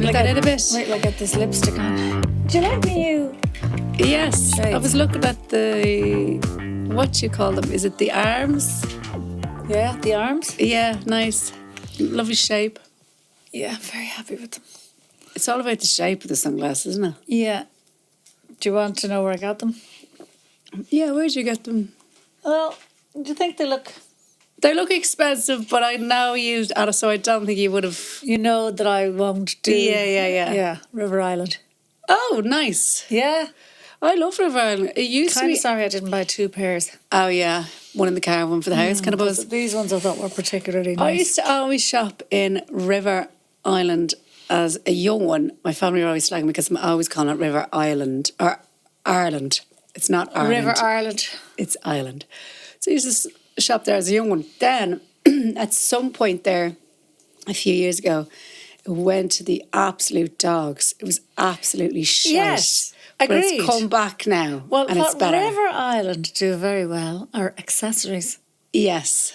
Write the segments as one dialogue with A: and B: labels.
A: Look at it a bit.
B: Wait till I get this lipstick on. Do you like me?
A: Yes.
B: Right.
A: I was looking at the, what do you call them? Is it the arms?
B: Yeah, the arms.
A: Yeah, nice. Lovely shape.
B: Yeah, I'm very happy with them.
A: It's all about the shape of the sunglasses, isn't it?
B: Yeah. Do you want to know where I got them?
A: Yeah, where'd you get them?
B: Well, do you think they look...
A: They look expensive, but I know you, so I don't think you would have...
B: You know that I won't do...
A: Yeah.
B: Yeah, River Island.
A: Oh, nice.
B: Yeah.
A: I love River Island. It used to
B: Kind
A: be...
B: of sorry I didn't buy 2 pairs.
A: Oh, yeah. One in the car, one for the house, kind of buzz.
B: These ones I thought were particularly nice.
A: I used to always shop in River Island as a young one. My family were always slagging me because I'm always calling it River Island, or Ireland. It's not Ireland.
B: River Ireland.
A: It's Ireland. So I used to shop there as a young one. Then, at some point there, a few years ago, it went to the absolute dogs. It was absolutely shit.
B: Yes,
A: but
B: agreed.
A: it's come back now,
B: Well,
A: and it's
B: what
A: better.
B: River Island do very well are accessories.
A: Yes.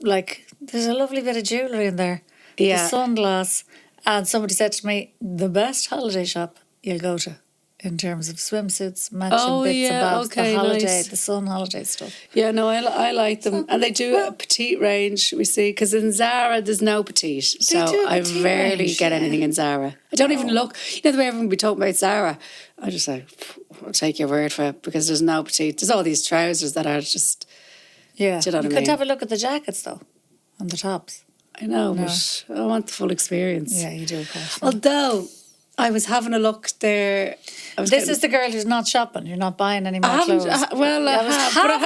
B: Like, there's a lovely bit of jewellery in there.
A: Yeah.
B: The sunglass. And somebody said to me, the best holiday shop you'll go to in terms of swimsuits, matching bits and bobs, the holiday,
A: nice.
B: the sun holiday stuff.
A: Yeah, no, I like them. And they do a petite range, we see, because in Zara there's no petite. So
B: do a
A: I
B: petite
A: rarely
B: range,
A: get
B: yeah.
A: anything in Zara. I don't even look. You know the way everyone be talking about Zara? I just like, I'll take your word for it because there's no petite. There's all these trousers that are just,
B: Yeah.
A: do you know what I
B: could
A: mean?
B: have a look at the jackets, though, and the tops.
A: I know, but I want the full experience.
B: Yeah, you do, of course.
A: Although I was having a look there.
B: This is the girl who's not shopping. You're not buying any more clothes.
A: I have,
B: having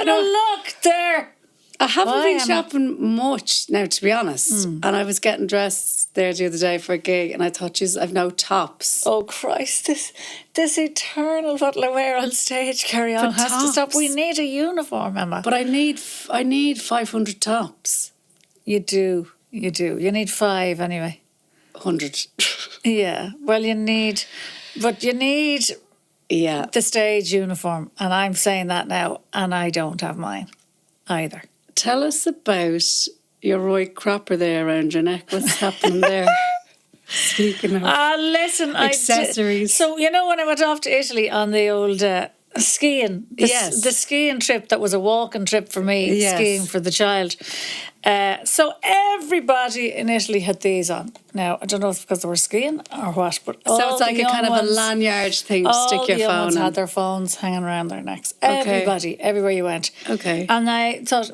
A: but
B: a look there.
A: I haven't
B: Why
A: been
B: am I-
A: shopping much now, to be honest. And I was getting dressed there the other day for a gig, and I thought, Jesus, I've no tops.
B: Oh Christ! This eternal what'll I wear on stage? Carry on has to stop.
A: tops.
B: We need a uniform, Emma.
A: But I need 500 tops.
B: You do. You need 5 anyway.
A: 100.
B: Yeah. Well, you need
A: Yeah.
B: the stage uniform, and I'm saying that now, and I don't have mine either.
A: Tell us about your Roy Cropper there around your neck. What's happening there? Speaking of
B: Listen,
A: accessories.
B: So you know when I went off to Italy on the old skiing,
A: Yes.
B: the skiing trip that was a walking trip for me,
A: Yes.
B: skiing for the child. So everybody in Italy had these on. Now I don't know if it's because they were skiing or what, but
A: So it's like a kind of a lanyard thing to
B: all
A: stick your
B: the young
A: phone
B: ones
A: in.
B: had their phones hanging around their necks.
A: Okay.
B: Everybody, everywhere you went.
A: Okay.
B: And I thought,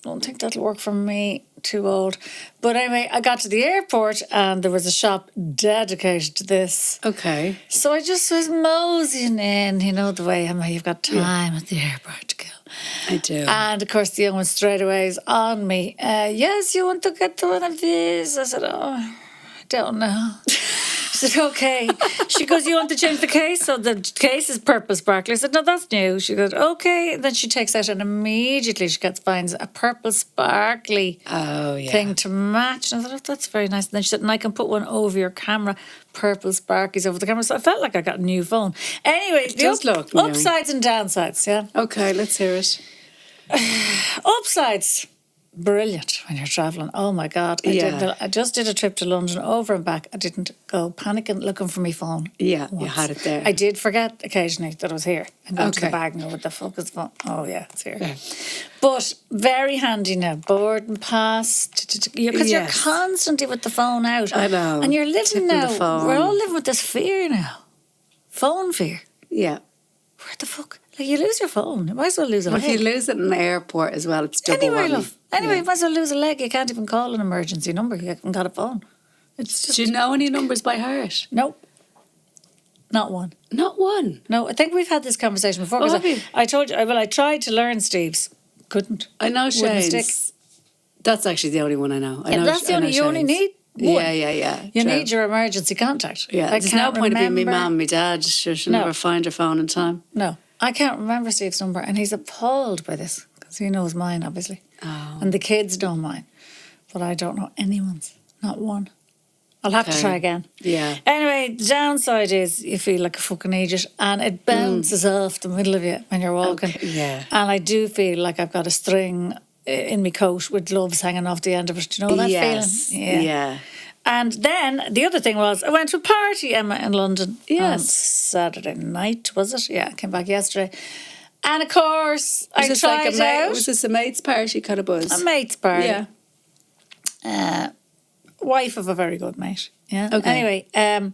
B: don't think that'll work for me. Too old. But anyway, I got to the airport and there was a shop dedicated to this.
A: Okay.
B: So I just was moseying in, you know the way, Emma, you've got time at the airport to kill.
A: I do.
B: And of course the young one straight away is on me. Yes, you want to get one of these? I said, I don't know. She said, okay. She goes, you want to change the case? So the case is purple sparkly. I said, no, that's new. She goes, okay. And then she takes out and immediately she finds a purple sparkly thing to match. And I thought, oh, that's very nice. And then she said, and I can put one over your camera. Purple sparklies over the camera. So I felt like I got a new phone. Anyway,
A: It does look new.
B: upsides and downsides, yeah.
A: Okay, let's hear it.
B: Upsides. Brilliant when you're travelling. Oh my God. I just did a trip to London over and back. I didn't go panicking looking for my phone.
A: Yeah, you
B: once.
A: had it there.
B: I did forget occasionally that it was here and go to the
A: Okay.
B: bag and go, what the fuck is the phone? Oh yeah, it's here.
A: Yeah.
B: But very handy now. Boarding pass. Because you're
A: Yes.
B: constantly with the phone out.
A: I know.
B: And you're living
A: Tipping
B: now.
A: the phone.
B: We're all living with this fear now. Phone fear.
A: Yeah.
B: Where the fuck? Like you lose your phone. You might as well lose a
A: Well,
B: leg.
A: if you lose it in the airport as well, it's double
B: Anyway,
A: whammy.
B: love. Anyway,
A: Yeah.
B: you might as well lose a leg. You can't even call an emergency number. You haven't got a phone. It's just...
A: Do you know any numbers by heart?
B: Nope. Not one.
A: Not one.
B: No, I think we've had this conversation before.
A: Oh,
B: 'cause
A: have you?
B: I told you, I tried to learn Steve's. Couldn't.
A: I know
B: Wouldn't
A: Shane's.
B: stick.
A: That's actually the only one I know.
B: Yeah, that's the only, you only need one.
A: Yeah.
B: You
A: true.
B: need your emergency contact.
A: Yeah,
B: I
A: there's no
B: can't
A: point in being
B: remember-
A: my mum, my dad. She'll
B: No.
A: never find her phone in time.
B: No, I can't remember Steve's number, and he's appalled by this because he knows mine, obviously.
A: Oh.
B: And the kids know mine, but I don't know anyone's. Not one. I'll have to
A: Okay.
B: try again.
A: Yeah.
B: Anyway, the downside is you feel like a fucking idiot and it bounces off the middle of you when you're walking.
A: Okay, yeah.
B: And I do feel like I've got a string in my coat with gloves hanging off the end of it. Do you know that
A: Yes.
B: feeling?
A: Yeah.
B: And then the other thing was I went to a party, Emma, in London.
A: Yes.
B: On Saturday night, was it? Yeah, I came back yesterday. And of course, I
A: Was
B: tried
A: this
B: out
A: was this a mate's party kind of buzz?
B: a mate's party.
A: Yeah.
B: Wife of a very good mate. Yeah.
A: Okay.
B: Anyway,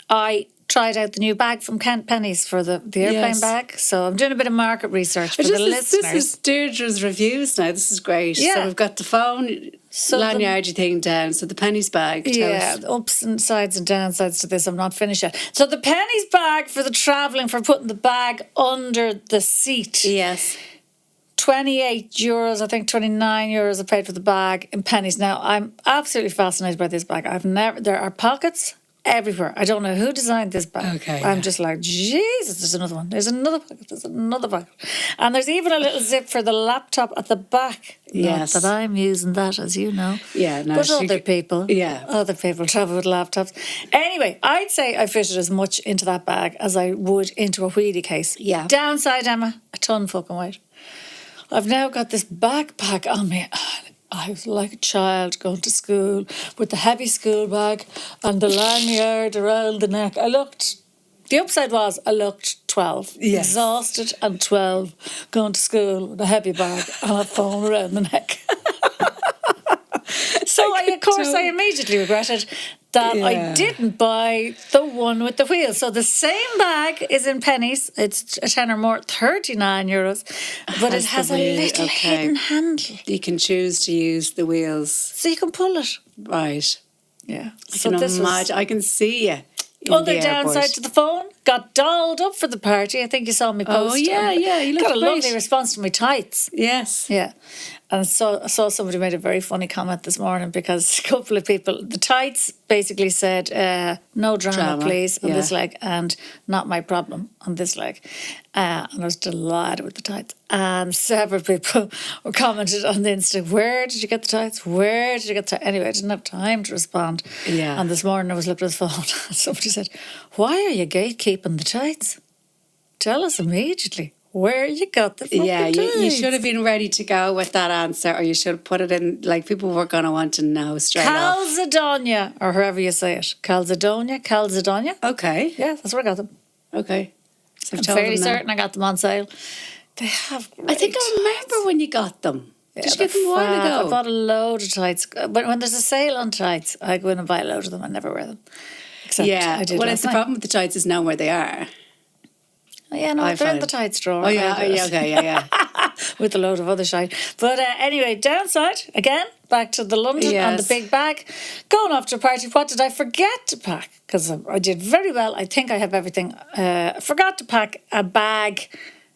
B: I tried out the new bag from Kent Pennies for the airplane
A: Yes.
B: bag. So I'm doing a bit of market research for the listeners.
A: This is Deirdre's reviews now. This is great.
B: Yeah.
A: So we've got the phone lanyardy thing down. So the pennies bag. Tell us.
B: the ups and sides and downsides to this. I'm not finished yet. So the pennies bag for the travelling, for putting the bag under the seat.
A: Yes.
B: €28, I think €29 I paid for the bag in pennies. Now, I'm absolutely fascinated by this bag. There are pockets everywhere. I don't know who designed this bag.
A: Okay,
B: I'm
A: yeah.
B: just like, Jesus, there's another one. There's another pocket. There's another pocket. And there's even a little zip for the laptop at the back.
A: Yes.
B: Not that I'm using that, as you know.
A: Yeah, no,
B: But
A: she
B: other
A: could-
B: people.
A: yeah.
B: Other people travel with laptops. Anyway, I'd say I fitted as much into that bag as I would into a wheelie case.
A: Yeah.
B: Downside, Emma, a ton fucking weight. I've now got this backpack on me. I was like a child going to school with the heavy school bag and the lanyard around the neck. The upside was I looked 12.
A: Yes.
B: Exhausted and 12 going to school with a heavy bag and a phone around the neck. So I immediately regretted that I
A: Yeah.
B: didn't buy the one with the wheels. So the same bag is in pennies. It's a tenner more, €39, but it has
A: the
B: a
A: wheel,
B: little
A: okay.
B: hidden handle,
A: You can choose to use the wheels.
B: so you can pull it.
A: Right.
B: Yeah.
A: I
B: So
A: can
B: this was
A: imagine. I can see you. in
B: other
A: the airport.
B: downside to the phone. Got dolled up for the party. I think you saw me post.
A: Oh, yeah, yeah, you
B: got
A: looked
B: a
A: great.
B: lovely response to my tights.
A: Yes.
B: Yeah. And so I saw somebody made a very funny comment this morning because a couple of people, the tights basically said, no drama, please, on this leg, and not my problem on this leg. And I was delighted with the tights. And several people were commented on the Insta, where did you get the tights? Where did you get the tights? Anyway, I didn't have time to respond.
A: Yeah.
B: And this morning I was looking at the phone and somebody said, why are you gatekeeping the tights? Tell us immediately where you got the fucking tights.
A: you should have been ready to go with that answer, or you should have put it in. Like, people were going to want to know straight off.
B: Calzedonia, or however you say it. Calzedonia.
A: Okay.
B: Yeah, that's where I got them.
A: Okay. So
B: I'm
A: told
B: fairly
A: them that.
B: certain I got them on sale. They have great
A: I think I remember when you got them. Did you get them a while
B: I
A: ago?
B: bought a load of tights. But when there's a sale on tights, I go in and buy a load of them. I never wear them. Except
A: Yeah.
B: I did
A: Well,
B: last
A: it's the
B: night.
A: problem with the tights is knowing where they are.
B: Oh, yeah, no,
A: I
B: they're in
A: find.
B: the tights drawer.
A: Oh, yeah. Okay. Yeah.
B: With a load of other shite. But anyway, downside, again, back to the London and the
A: Yes.
B: big bag. Going off to a party, what did I forget to pack? Because I did very well. I think I have everything. I forgot to pack a bag,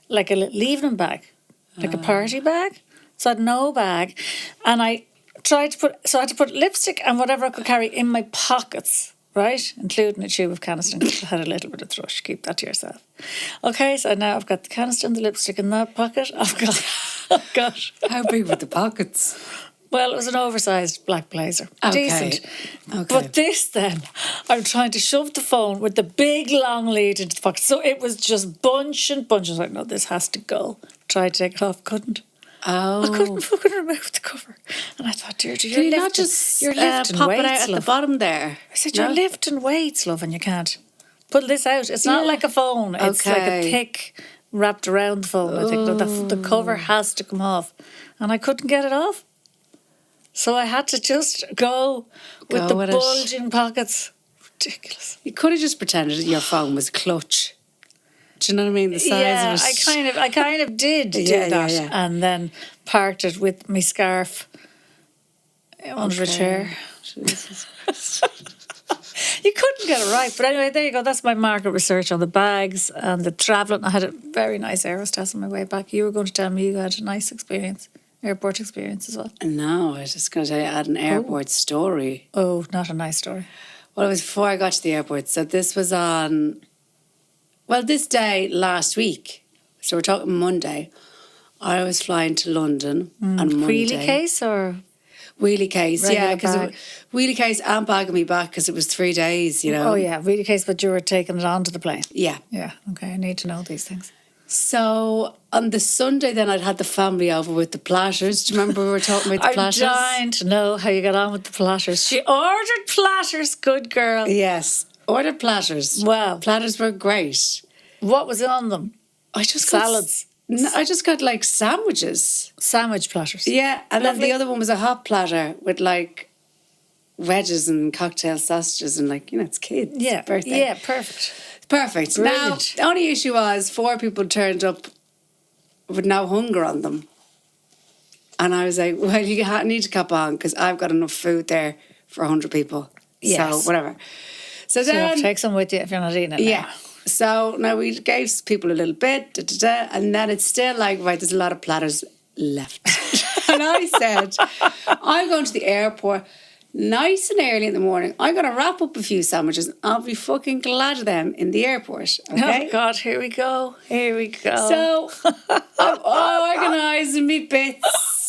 B: like a little evening bag, like a party bag. So I had no bag. And I tried to I had to put lipstick and whatever I could carry in my pockets. Right, including a tube of canister. I had a little bit of thrush. Keep that to yourself. Okay, so now I've got the canister and the lipstick in that pocket. I've got.
A: How big were the pockets?
B: Well, it was an oversized black blazer.
A: Okay.
B: Decent.
A: Okay.
B: But this then, I'm trying to shove the phone with the big long lead into the pocket. So it was just bunch and bunch. I was like, no, this has to go. Tried to take it off, couldn't.
A: Oh.
B: I couldn't fucking remove the cover. And I thought, Deirdre,
A: Can you not just
B: you're lifting
A: pop
B: weights,
A: it out at the
B: love.
A: bottom there?
B: I said,
A: No?
B: you're lifting weights, love, and you can't. Pull this out. It's not
A: Yeah.
B: like a phone. It's like a
A: Okay.
B: thick wrapped around the phone. I think the cover has to come off. And I couldn't get it off. So I had to just go with the
A: with it.
B: bulging pockets. Ridiculous.
A: You could have just pretended that your phone was clutch. Do you know what I mean? The size of it.
B: I kind of did do
A: Yeah,
B: that,
A: yeah.
B: and then parked it with my scarf under a chair.
A: Jesus.
B: You couldn't get it right, but anyway, there you go. That's my market research on the bags and the travelling. I had a very nice Aerostess on my way back. You were going to tell me you had a nice experience, airport experience as well.
A: No, I was just going to tell you I had an airport story.
B: Oh, not a nice story.
A: Well, it was before I got to the airport. So this was on, well, this day last week. So we're talking Monday. I was flying to London on Monday.
B: Wheelie case or
A: Wheelie case,
B: Regular
A: yeah. Because
B: bag.
A: wheelie case and bagging me back because it was 3 days, you know.
B: oh yeah, wheelie case, but you were taking it onto the plane.
A: Yeah.
B: Yeah, okay. I need to know these things.
A: So on the Sunday, then I'd had the family over with the platters. Do you remember we were talking about the platters?
B: I'm dying to know how you got on with the platters. She ordered platters, good girl.
A: Yes, ordered platters.
B: Wow.
A: Platters were great.
B: What was on them?
A: I just
B: Salads.
A: I just got like sandwiches.
B: Sandwich platters.
A: Yeah, and then
B: Lovely.
A: the other one was a hot platter with like wedges and cocktail sausages and like, it's kids'
B: Yeah.
A: birthday.
B: Yeah, perfect.
A: Perfect.
B: Brilliant.
A: Now, the only issue was 4 people turned up with no hunger on them. And I was like, well, you need to cop on because I've got enough food there for 100 people.
B: Yes.
A: So, whatever. So
B: So you have
A: then,
B: to take some with you if you're not eating it.
A: yeah.
B: Now.
A: So now we gave people a little bit, and then it's still like, right, there's a lot of platters left. And I said, I'm going to the airport nice and early in the morning. I'm going to wrap up a few sandwiches and I'll be fucking glad of them in the airport. Okay?
B: Oh, God, here we go. Here we go.
A: So I'm organising me bits.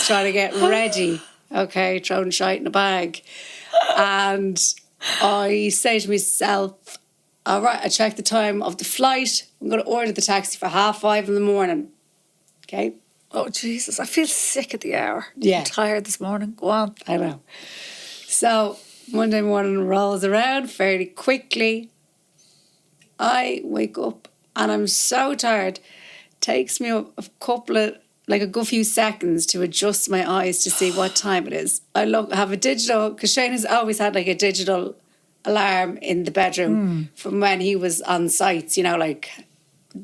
A: Trying to get ready. Okay, throwing shite in a bag. And I say to myself, all right, I check the time of the flight. I'm going to order the taxi for 5:30 in the morning. Okay?
B: Oh, Jesus. I feel sick at the hour.
A: Yeah.
B: I'm tired this morning. Go on.
A: I know. So Monday morning rolls around fairly quickly. I wake up and I'm so tired. Takes me a couple of, like a good few seconds to adjust my eyes to see what time it is. I have a digital, because Shane has always had like a digital alarm in the bedroom from when he was on sites,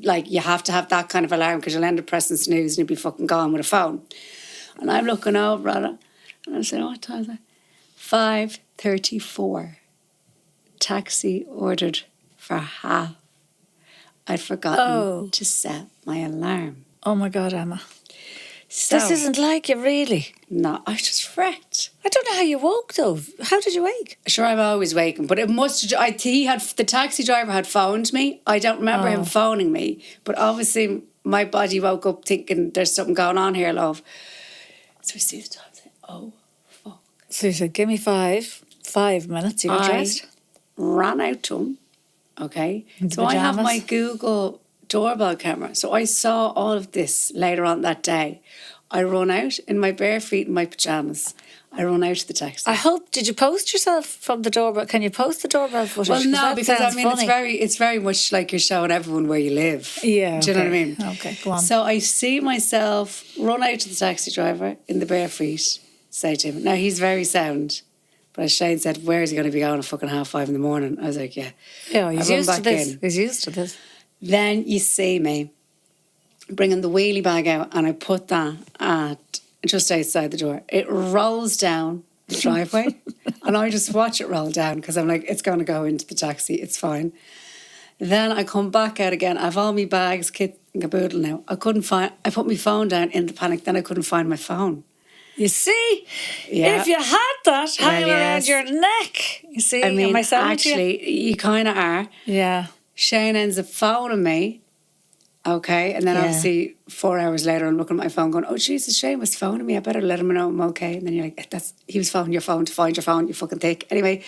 A: like you have to have that kind of alarm because you'll end up pressing snooze and you'll be fucking gone with a phone. And I'm looking over at it and I'm saying, what time is it? 5:34. Taxi ordered for half. I'd forgotten to set my alarm.
B: Oh, my God, Emma.
A: So,
B: This isn't like you, really.
A: No, I just wrecked.
B: I don't know how you woke, though. How did you wake?
A: Sure, I'm always waking, but it must. The taxi driver had phoned me. I don't remember him phoning me, but obviously my body woke up thinking there's something going on here, love. So I see the time. I say, oh, fuck.
B: So you said, give me 5 minutes. You were dressed?
A: Ran out to him. Okay,
B: In
A: so I have
B: pyjamas?
A: my Google doorbell camera. So I saw all of this later on that day. I run out in my bare feet in my pajamas. I run out to the taxi.
B: I hope. Did you post yourself from the doorbell? Can you post the doorbell footage?
A: Well, no,
B: that
A: because
B: sounds funny.
A: it's very much like you're showing everyone where you live.
B: Yeah.
A: Do you know what I
B: okay.
A: mean?
B: Okay, go on.
A: So I see myself run out to the taxi driver in the bare feet, say to him, now he's very sound. But as Shane said, where is he going to be going at fucking 5:30 in the morning? I was like, yeah.
B: Yeah, he's
A: I run
B: used to
A: back
B: this.
A: in.
B: He's used to this.
A: Then you see me bringing the wheelie bag out and I put that at just outside the door. It rolls down the driveway and I just watch it roll down because I'm like, it's going to go into the taxi. It's fine. Then I come back out again. I have all my bags, kit and caboodle now. I put my phone down in the panic. Then I couldn't find my phone.
B: You see,
A: Yeah.
B: if you had that hanging around
A: yes.
B: your neck, you see,
A: I mean,
B: am I sounding to you?
A: actually, you kind of are.
B: Yeah.
A: Shane ends up phoning me. Okay. And then
B: Yeah.
A: obviously 4 hours later, I'm looking at my phone going, oh, Jesus, Shane was phoning me. I better let him know I'm okay. And then you're like, he was phoning your phone to find your phone, you fucking thick. Anyway,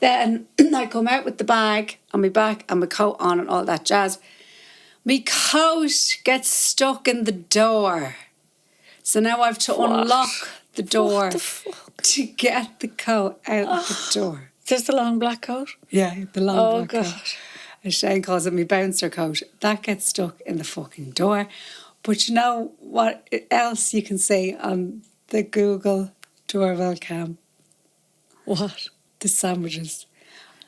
A: then I come out with the bag on my back and my coat on and all that jazz. My coat gets stuck in the door. So now I have to unlock the door
B: What the fuck?
A: to get the coat out the door.
B: Just the long black coat?
A: Yeah, the long
B: Oh,
A: black
B: God.
A: coat. As Shane calls it, my bouncer coat. That gets stuck in the fucking door. But you know what else you can see on the Google doorbell cam?
B: What?
A: The sandwiches.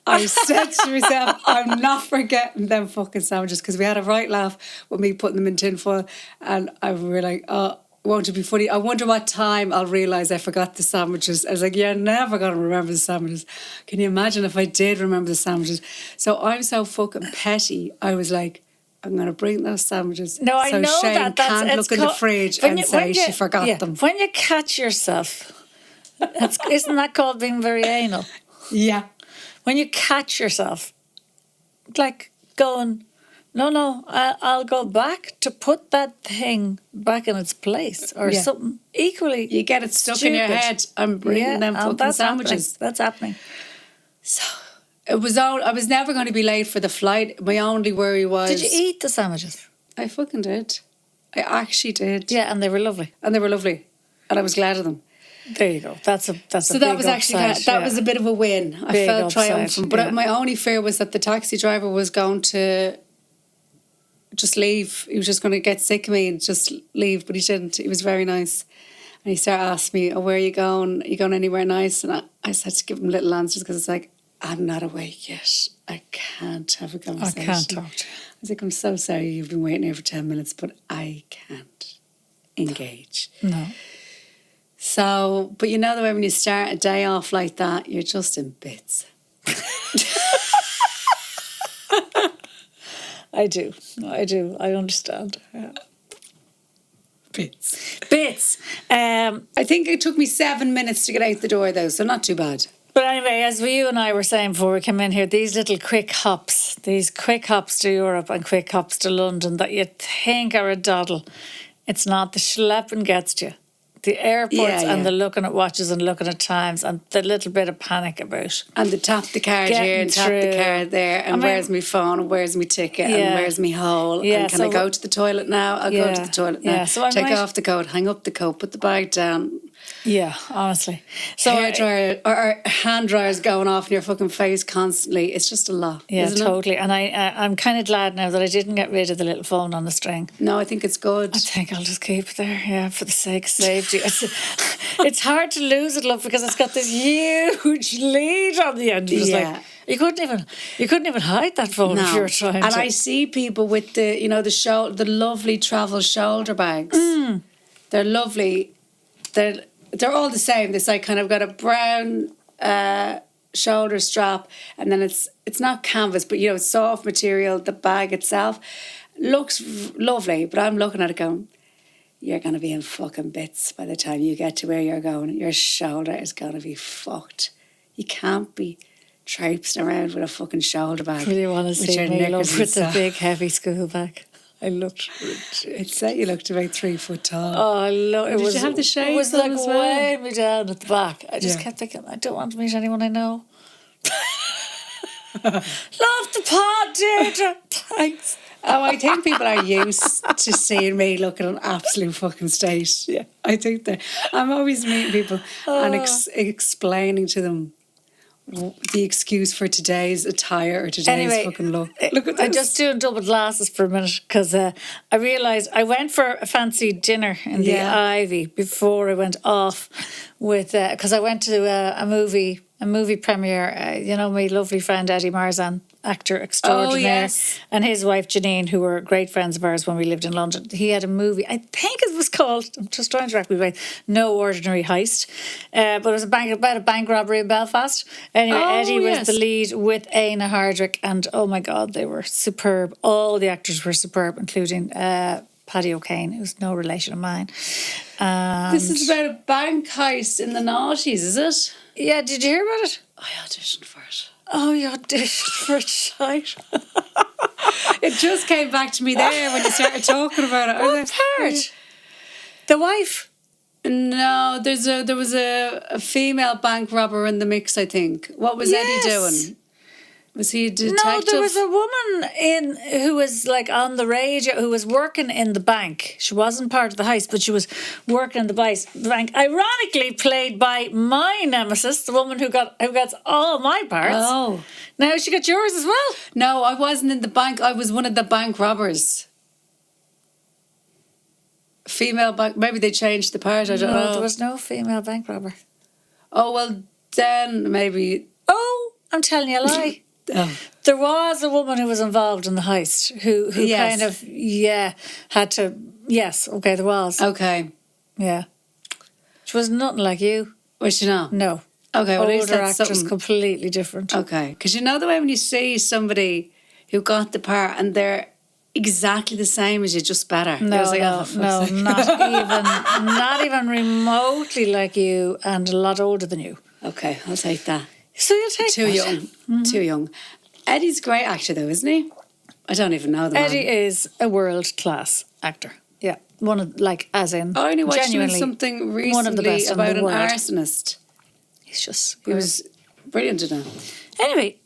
A: I said to myself, I'm not forgetting them fucking sandwiches because we had a right laugh with me putting them in tin foil and we were like, oh, won't it be funny? I wonder what time I'll realise I forgot the sandwiches. I was like, you're never going to remember the sandwiches. Can you imagine if I did remember the sandwiches? So I'm so fucking petty. I was like, I'm going to bring those sandwiches.
B: No, I
A: so
B: know
A: Shane
B: that. That's,
A: can't look in the fridge and say she forgot them.
B: When you catch yourself, isn't that called being very anal?
A: Yeah.
B: When you catch yourself, like going, no, I'll go back to put that thing back in its place or
A: Yeah.
B: something equally.
A: You get it stuck in your
B: stupid.
A: head. I'm bringing them
B: and
A: fucking
B: that's
A: sandwiches.
B: Happening. That's happening.
A: So I was never going to be late for the flight. My only worry was...
B: Did you eat the sandwiches?
A: I fucking did. I actually did.
B: Yeah, and they were lovely.
A: And they were lovely. And I was glad of them.
B: There you go. That's a
A: So
B: big
A: that was actually
B: upside,
A: that was a bit of a win. I
B: Big
A: felt
B: upside,
A: triumphant. But my only fear was that the taxi driver was going to just leave. He was just going to get sick of me and just leave. But he didn't. He was very nice. And he started asking me, "Oh, where are you going? Are you going anywhere nice?" And I said to give him little answers because it's like, I'm not awake yet. I can't have a conversation.
B: I can't talk to you.
A: I was like, I'm so sorry you've been waiting here for 10 minutes, but I can't engage.
B: No.
A: So, but you know the way when you start a day off like that, you're just in bits.
B: I do. I understand. Yeah.
A: Bits. I think it took me 7 minutes to get out the door though, so not too bad.
B: But anyway, as you and I were saying before we came in here, these little quick hops to Europe and quick hops to London that you think are a doddle, it's not. The schlepping gets you. The airports and the looking at watches and looking at times and the little bit of panic about.
A: And the tap the card here and tap the card there and where's my phone and where's my ticket and where's my hole and can I go to the toilet now? I'll go to the toilet now. So take off the coat, hang up the coat, put the bag down.
B: Yeah, honestly. So
A: hairdryer or hand dryers going off in your fucking face constantly. It's just a lot.
B: Yeah,
A: isn't
B: totally. And I'm kind of glad now that I didn't get rid of the little phone on the string.
A: No, I think it's good.
B: I think I'll just keep it there. Yeah, for the sake of safety. It's hard to lose it, love, because it's got this huge lead on the end. It's like, you couldn't even hide that phone if you were trying to.
A: And I see people with the lovely travel shoulder bags. They're lovely. They're all the same. This like kind of got a brown shoulder strap, and then it's not canvas, but it's soft material. The bag itself looks lovely, but I'm looking at it going, you're going to be in fucking bits by the time you get to where you're going. Your shoulder is going to be fucked. You can't be traipsing around with a fucking shoulder bag.
B: Do you want to see me, love, with the big heavy school bag? I looked.
A: It said you looked about 3 foot tall.
B: Oh, I love it.
A: Did you have the shades?
B: It was like
A: as well?
B: weighing me down at the back. I just kept thinking, I don't want to meet anyone I know. Love the pod, Deirdre. Thanks.
A: Oh, I think people are used to seeing me looking an absolute fucking state. Yeah, I think that I'm always meeting people and explaining to them the excuse for today's attire or today's fucking look. Look at this.
B: I'm just doing double glasses for a minute because I realised I went for a fancy dinner in the Ivy before I went off with because I went to a movie premiere. My lovely friend Eddie Marzan, actor extraordinaire, and his wife Janine, who were great friends of ours when we lived in London. He had a movie, I think it was called, I'm just trying to rack me brain, No Ordinary Heist, but it was about a bank robbery in Belfast. Anyway, Eddie was the lead with Aina Hardrick, and oh my God, they were superb. All the actors were superb, including Paddy O'Kane, who's no relation of mine.
A: This is about a bank heist in the noughties, is it?
B: Yeah, did you hear about it?
A: I auditioned for it.
B: Oh, you auditioned for a shite.
A: It just came back to me there when you started talking about it.
B: What part? The wife?
A: No, there was a female bank robber in the mix, I think. What was Eddie doing? Was he a detective?
B: No, there was a woman who was like on the radio who was working in the bank. She wasn't part of the heist, but she was working in the bank. Ironically, played by my nemesis, the woman who gets all my parts.
A: Oh,
B: now she got yours as well.
A: No, I wasn't in the bank. I was one of the bank robbers. Female bank. Maybe they changed the part. I don't know.
B: There was no female bank robber.
A: Oh well, then maybe.
B: Oh, I'm telling you a lie.
A: Oh.
B: There was a woman who was involved in the heist who kind of had to there was.
A: Okay.
B: Yeah. She was nothing like you.
A: Was she not?
B: No.
A: Okay, well,
B: older actress, completely different.
A: Okay. Because you know the way when you see somebody who got the part and they're exactly the same as you, just better.
B: No, not even remotely like you and a lot older than you.
A: Okay, I'll take that.
B: So you'll take
A: Too young. Mm-hmm. Too young. Eddie's a great actor though, isn't he? I don't even know the man.
B: Eddie is a world-class actor. Yeah. One of, as in,
A: I only watched
B: genuinely
A: something recently
B: one of the best
A: about
B: in the
A: an
B: world.
A: arsonist.
B: He was
A: brilliant in it.
B: Anyway,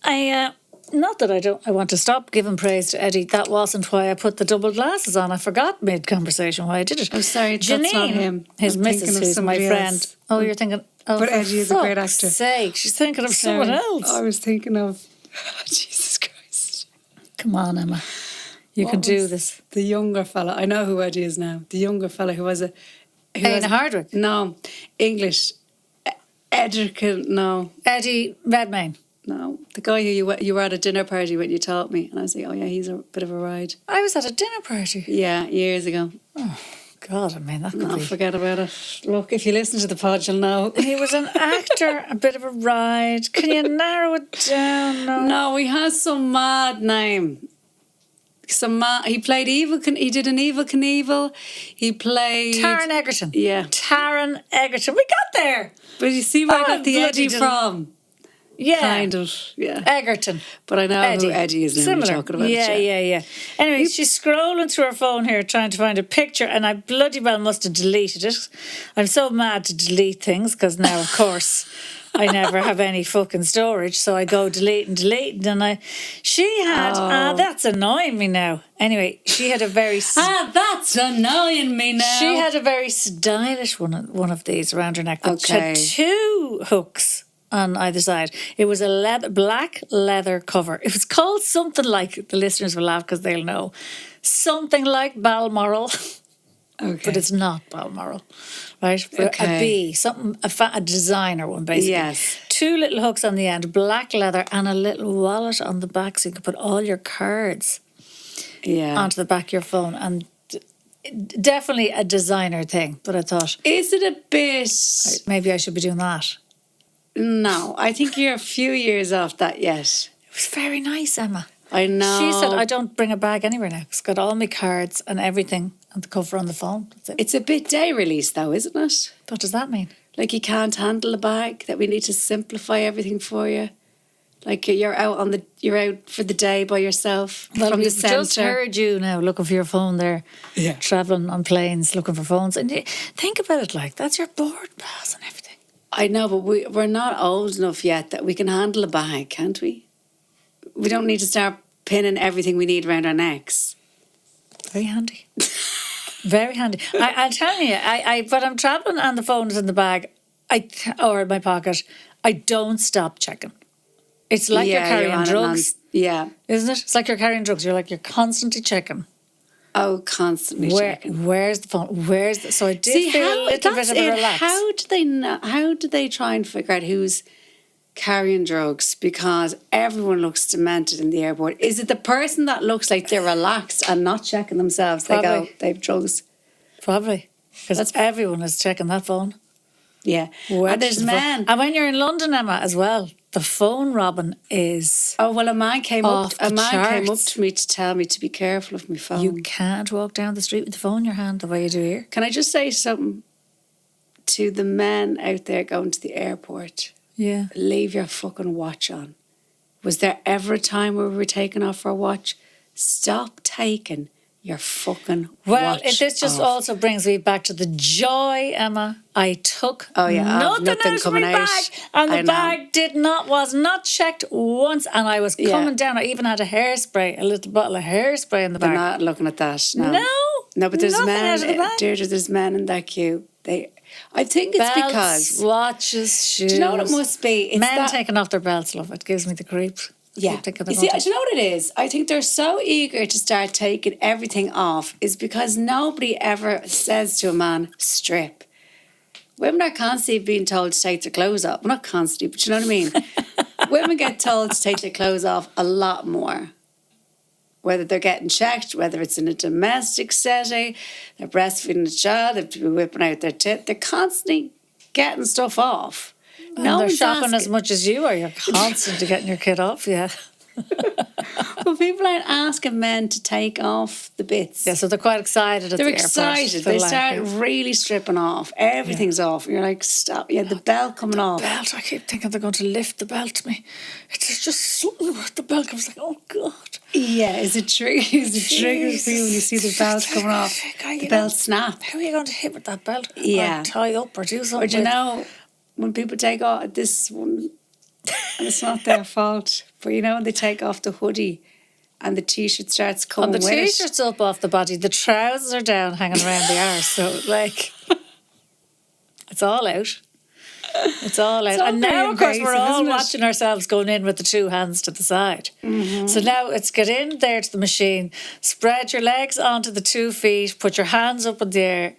B: not that I want to stop giving praise to Eddie. That wasn't why I put the double glasses on. I forgot mid-conversation why I did it.
A: I'm sorry,
B: Janine,
A: that's not him.
B: his
A: I'm
B: missus,
A: thinking of
B: who's my
A: somebody
B: friend.
A: else.
B: Oh, you're thinking... Oh,
A: But
B: for
A: Eddie is a great
B: fuck's
A: actor.
B: sake, she's thinking of someone else.
A: I was thinking of... Jesus Christ.
B: Come on, Emma. You can do this.
A: The younger fella. I know who Eddie is now. The younger fella who was a...
B: Aidan Hardwick?
A: No. English. Edric, no.
B: Eddie Redmayne?
A: No. The guy who you were at a dinner party when you taught me. And I was like, oh yeah, he's a bit of a ride.
B: I was at a dinner party.
A: Yeah, years ago.
B: Oh, God, I mean, that could
A: No,
B: be...
A: forget about it. Look, if you listen to the pod, you'll know.
B: He was an actor, a bit of a ride. Can you narrow it down?
A: No, he has some mad name. He played Evil. He did an Evil Knievel. He played
B: Taron Egerton.
A: Yeah,
B: Taron Egerton. We got there.
A: but you see where I got the
B: bloody
A: Eddie from?
B: Yeah,
A: Kind of. Yeah,
B: Egerton.
A: but I know who Eddie is now.
B: Similar.
A: You're talking about
B: Yeah. Anyway, she's scrolling through her phone here trying to find a picture, and I bloody well must have deleted it. I'm so mad to delete things because now, of course, I never have any fucking storage, so I go delete, and she had that's annoying me now. Anyway, she had a very
A: that's annoying me now.
B: she had a very stylish one of these around her neck, which
A: Okay.
B: had two hooks on either side. It was a black leather cover. It was called something like, the listeners will laugh because they'll know, something like Balmoral.
A: Okay.
B: But it's not Balmoral, right?
A: Okay.
B: A B, something, a designer one, basically.
A: Yes.
B: Two little hooks on the end, black leather, and a little wallet on the back so you could put all your cards onto the back of your phone. And definitely a designer thing, but I thought...
A: Is it a bit...
B: Maybe I should be doing that.
A: No, I think you're a few years off that yet.
B: It was very nice, Emma.
A: I know.
B: She said, I don't bring a bag anywhere now. It's got all my cards and everything and the cover on the phone. That's it.
A: It's a bit day release though, isn't it?
B: What does that mean?
A: Like you can't handle a bag, that we need to simplify everything for you. Like you're out for the day by yourself from the
B: we've
A: centre.
B: just heard you now looking for your phone there.
A: Yeah.
B: Travelling on planes, looking for phones. And think about it like, that's your board pass and everything.
A: I know, but we're not old enough yet that we can handle a bag, can't we? We don't need to start pinning everything we need around our necks.
B: Very handy. Very handy. I'll tell you, when I'm travelling and the phone is in the bag or in my pocket, I don't stop checking. It's like you're carrying drugs.
A: Yeah.
B: Isn't it? It's like you're carrying drugs. You're constantly checking.
A: Oh, constantly checking.
B: Where's the phone? So I did feel a little bit of a relax.
A: How do they know? How do they try and figure out who's carrying drugs? Because everyone looks demented in the airport. Is it the person that looks like they're relaxed and not checking themselves?
B: Probably.
A: They go, they have drugs.
B: Probably. Because everyone is checking that phone.
A: Yeah. And there's men.
B: And when you're in London, Emma, as well, the phone robbing is...
A: Oh, well, a man came up
B: charts.
A: to me to tell me to be careful of my phone.
B: You can't walk down the street with the phone in your hand the way you do here.
A: Can I just say something to the men out there going to the airport?
B: Yeah.
A: Leave your fucking watch on. Was there ever a time where we were taking off our watch? Stop taking your fucking watch
B: this just
A: off.
B: also brings me back to the joy, Emma. I took nothing out of my bag, and the bag was not checked once, and I was coming down. I even had a little bottle of hairspray in the bag.
A: They're not looking at that.
B: No,
A: but there's men.
B: Out of the bag.
A: Deirdre, there's men in that queue. I think it's
B: belts,
A: because
B: watches, shoes.
A: Do you know what it must be? It's
B: men taking off their belts, love. It gives me the creeps.
A: Yeah. Do you know what it is? I think they're so eager to start taking everything off is because nobody ever says to a man, strip. Women are constantly being told to take their clothes off. Well, not constantly, but you know what I mean? Women get told to take their clothes off a lot more. Whether they're getting checked, whether it's in a domestic setting, they're breastfeeding a child, they have to be whipping out their tit. They're constantly getting stuff off.
B: No, they're shopping as much as you are. You're constantly getting your kid off, yeah.
A: But people aren't asking men to take off the bits.
B: Yeah, so they're quite excited at the airport.
A: They're excited. They start really stripping off. Everything's off. You're like, stop. Yeah, the belt coming off.
B: Belt. I keep thinking they're going to lift the belt to me. It's just something about the belt. I was like, oh, God.
A: Yeah, is it triggers for you when you see the belt coming off? The belt snap.
B: How are you going to hit with that belt?
A: Yeah.
B: Or tie up or do something?
A: Or do you know, when people take off this one, And it's not their fault. But you know when they take off the hoodie and the t-shirt starts coming
B: And the
A: with it.
B: t-shirt's up off the body, the trousers are down hanging around the arse. So, like, it's all out. It's all out.
A: all
B: And now,
A: very
B: of course, we're
A: invasive,
B: all
A: isn't it?
B: watching ourselves going in with the two hands to the side. So now it's get in there to the machine, spread your legs onto the 2 feet, put your hands up in the air.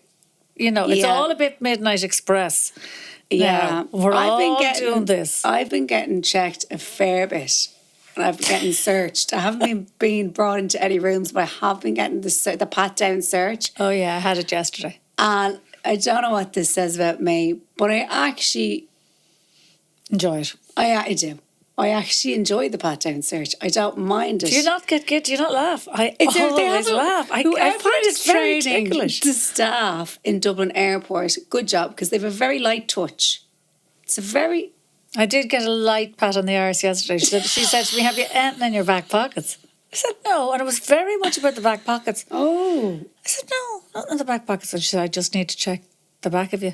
B: You know, it's
A: Yeah.
B: all a bit Midnight Express.
A: Yeah.
B: Now, we're all doing this.
A: I've been getting checked a fair bit. And I've been getting searched. I haven't been being brought into any rooms, but I have been getting the pat-down search.
B: Oh, yeah, I had it yesterday.
A: And I don't know what this says about me, but I actually...
B: Enjoy it.
A: I do. I actually enjoy the pat-down search. I don't mind it.
B: Do you not get good? Do you not laugh? I
A: They
B: always
A: haven't-
B: laugh. I
A: whoever
B: find
A: is
B: it very
A: training
B: ticklish.
A: the staff in Dublin Airport, good job, because they have a very light touch. It's a very...
B: I did get a light pat on the arse yesterday. She said to me, have you anything in your back pockets? I said, no. And it was very much about the back pockets.
A: Oh.
B: I said, no, not in the back pockets. And she said, I just need to check the back of you.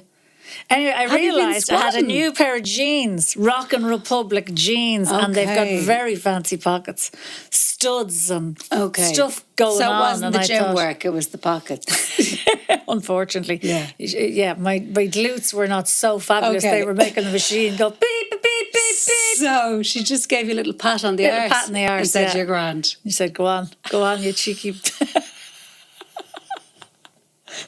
B: Anyway, I
A: Have you been
B: realised I had a
A: squatting?
B: new pair of jeans, Rockin' Republic jeans, and they've got
A: Okay.
B: very fancy pockets, studs and
A: Okay.
B: stuff going
A: so
B: on.
A: it wasn't
B: and
A: the
B: I
A: gym
B: thought,
A: work, it was the pockets.
B: unfortunately.
A: Yeah.
B: My glutes were not so fabulous.
A: Okay.
B: They were making the machine go beep, beep, beep, beep, beep.
A: So she just gave you a little pat on the
B: Little
A: arse.
B: pat on the arse,
A: and said
B: yeah.
A: you're grand.
B: You said, go on, you cheeky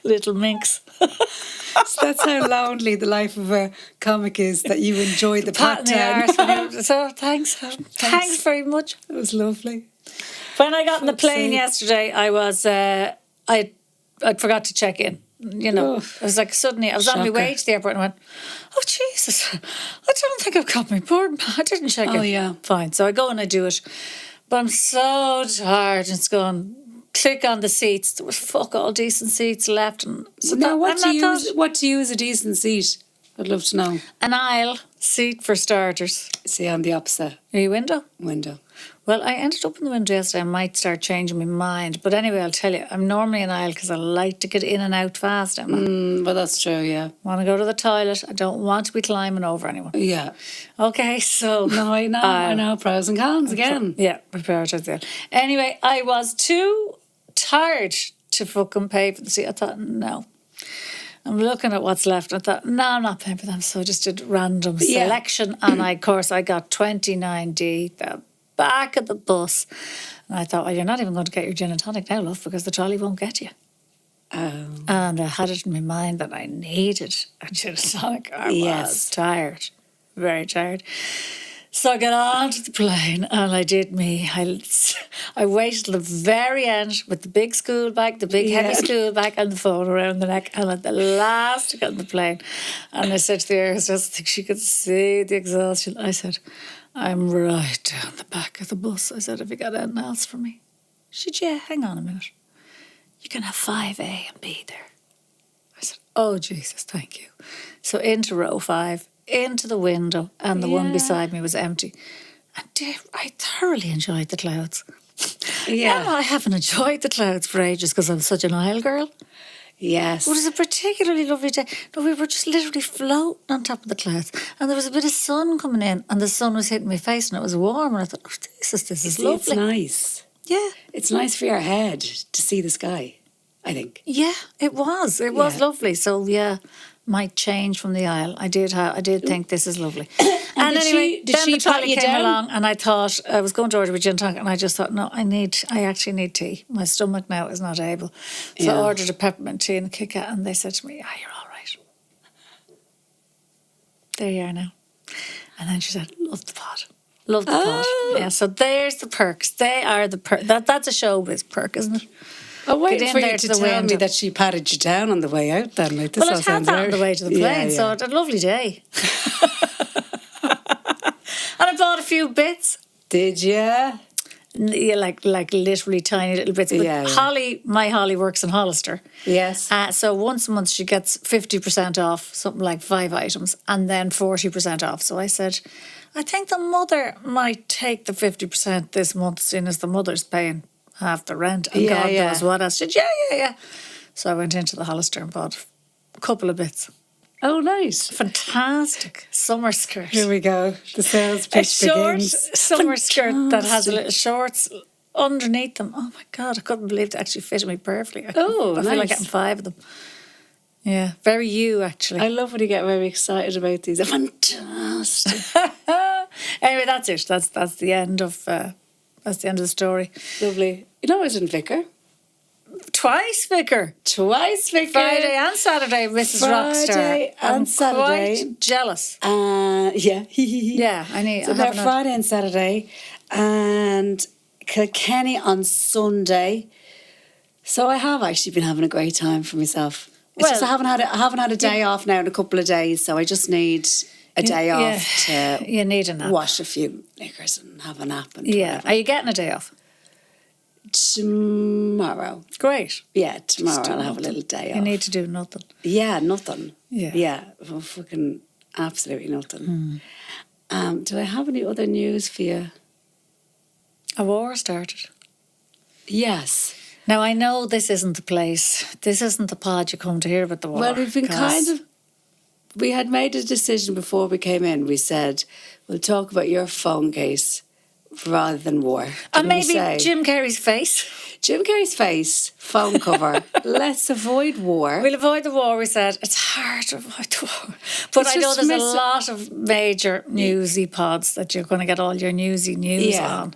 B: little minx.
A: So that's how lonely the life of a comic is, that you enjoy the
B: Pat in the arse.
A: pat-down.
B: So thanks very much.
A: It was lovely.
B: When I got on the
A: Fuck's
B: plane
A: sake.
B: yesterday, I was I forgot to check in. You know,
A: Oof.
B: I was like suddenly I was on my
A: Shocker.
B: way to the airport and I went, oh Jesus, I don't think I've got my board. I didn't check
A: Oh,
B: in.
A: yeah.
B: Fine. So I go and I do it, but I'm so tired. And it's going. Click on the seats. There was fuck all decent seats left. And so
A: Now,
B: that-
A: what
B: and
A: do
B: I
A: you
B: thought,
A: use? What do you use a decent seat? I'd love to know.
B: an aisle seat for starters.
A: See, on the opposite
B: Are you window?
A: window.
B: Well, I ended up in the window yesterday. I might start changing my mind. But anyway, I'll tell you, I'm normally an aisle because I like to get in and out fast. Emma.
A: But that's true, yeah.
B: Want to go to the toilet. I don't want to be climbing over anyone.
A: Yeah.
B: Okay, so...
A: No, I know. Pros and cons again.
B: Yeah, we prioritise that. Anyway, I was too tired to fucking pay for the seat. I thought, no. I'm looking at what's left. I thought, no, I'm not paying for them. So I just did random
A: Yeah.
B: selection. And of course, I got 29D, the back of the bus. And I thought, well, you're not even going to get your gin and tonic now, love, because the trolley won't get you. And I had it in my mind that I needed a gin and tonic. I was
A: Yes.
B: tired, very tired. So I got onto the plane and I did me. I waited till the very end with the big school bag, the big heavy
A: Yeah.
B: school bag and the phone around the neck. And at the last to get on the plane. And I said to the air hostess, I think she could see the exhaustion. I said, I'm right down the back of the bus. I said, have you got anything else for me? She said, yeah, hang on a minute. You can have 5A and B there. I said, oh, Jesus, thank you. So into row 5, into the window, and the one
A: Yeah.
B: beside me was empty. And dear, I thoroughly enjoyed the clouds.
A: Yeah.
B: Emma, I haven't enjoyed the clouds for ages because I'm such an aisle girl.
A: Yes.
B: It was a particularly lovely day. No, we were just literally floating on top of the clouds. And there was a bit of sun coming in, and the sun was hitting my face, and it was warm. And I thought, oh, this is
A: It's
B: lovely.
A: nice.
B: Yeah.
A: It's nice for your head to see the sky, I think.
B: Yeah, it was. It was
A: Yeah.
B: lovely. So yeah, might change from the aisle. I did think this is lovely. And
A: did
B: anyway,
A: she- did
B: then
A: she
B: the trolley
A: pat you
B: came
A: down?
B: along, and I thought I was going to order a gin tonic, and I just thought, no, I actually need tea. My stomach now is not able. So
A: Yeah.
B: I ordered a peppermint tea and a Kit Kat, and they said to me, you're all right. There you are now. And then she said, love the pot. Love the pot. Yeah, so there's the perks. They are the perks. That's a showbiz perk, isn't it?
A: Oh, wait
B: Get in
A: for
B: there
A: you
B: to
A: to
B: the
A: tell me
B: window.
A: that she patted you down on the way out then. Like, this
B: Well,
A: all
B: I had
A: sounds
B: that on
A: weird.
B: the way to the plane, so I had a lovely day. And I bought a few bits.
A: Did you?
B: Yeah, like literally tiny little bits. But
A: Yeah, yeah.
B: Holly, my Holly works in Hollister.
A: Yes.
B: So once a month she gets 50% off, something like 5 items, and then 40% off. So I said, I think the mother might take the 50% this month, seeing as the mother's paying half the rent. And
A: Yeah,
B: God
A: yeah.
B: knows what else. She said, yeah. So I went into the Hollister and bought a couple of bits.
A: Oh, nice.
B: Fantastic summer skirt.
A: Here we go. The sales
B: A
A: pitch
B: short
A: begins.
B: summer skirt that has a little shorts underneath them. Oh my God, I couldn't believe it actually fitted me perfectly. I feel like
A: nice.
B: getting 5 of them. Yeah, very you actually.
A: I love when you get very excited about these. They're fantastic.
B: Anyway, that's it. That's the end of the story.
A: Lovely. You know I was in Vicar.
B: Twice, Vicar. Friday and Saturday, Mrs. Rockstar.
A: Friday and
B: I'm
A: Saturday.
B: quite jealous.
A: Yeah.
B: Yeah, I
A: So they're Friday and Saturday, and Kilkenny on Sunday. So I have actually been having a great time for myself. It's just I haven't had a day off now in a couple of days, so I just need a day off to
B: you need a nap.
A: wash a few knickers and have a nap. And
B: Yeah.
A: whatever.
B: Are you getting a day off?
A: Tomorrow.
B: Great.
A: Yeah, tomorrow I'll have a little day off.
B: You need to do nothing.
A: Yeah, nothing.
B: Yeah.
A: Yeah, fucking absolutely nothing. Do I have any other news for you?
B: A war started.
A: Yes.
B: Now, I know this isn't the place. This isn't the pod you come to hear about the war.
A: Well, we've been we had made a decision before we came in. We said, we'll talk about your phone case rather than war.
B: And
A: Didn't we
B: maybe
A: say?
B: Jim Carrey's face.
A: Jim Carrey's face, phone cover. Let's avoid war.
B: We'll avoid the war, we said. It's hard to avoid the war. But
A: Let's
B: I know
A: just
B: there's a lot of major newsy pods that you're going to get all your newsy news on.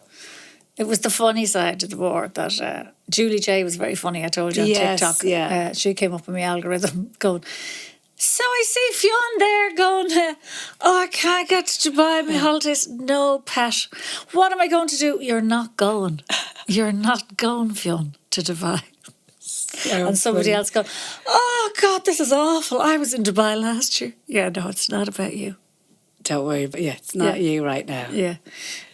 B: It was the funny side of the war that Julie J was very funny, I told you, on TikTok.
A: Yeah.
B: She came up in my algorithm going, so I see Fionn there going, I can't get to Dubai, my holidays. No, Pat. What am I going to do? You're not going. You're not going, Fionn, to Dubai.
A: So
B: And somebody
A: funny.
B: else going, oh, God, this is awful. I was in Dubai last year. Yeah, no, it's not about you.
A: Don't worry, but it's not you right now.
B: Yeah.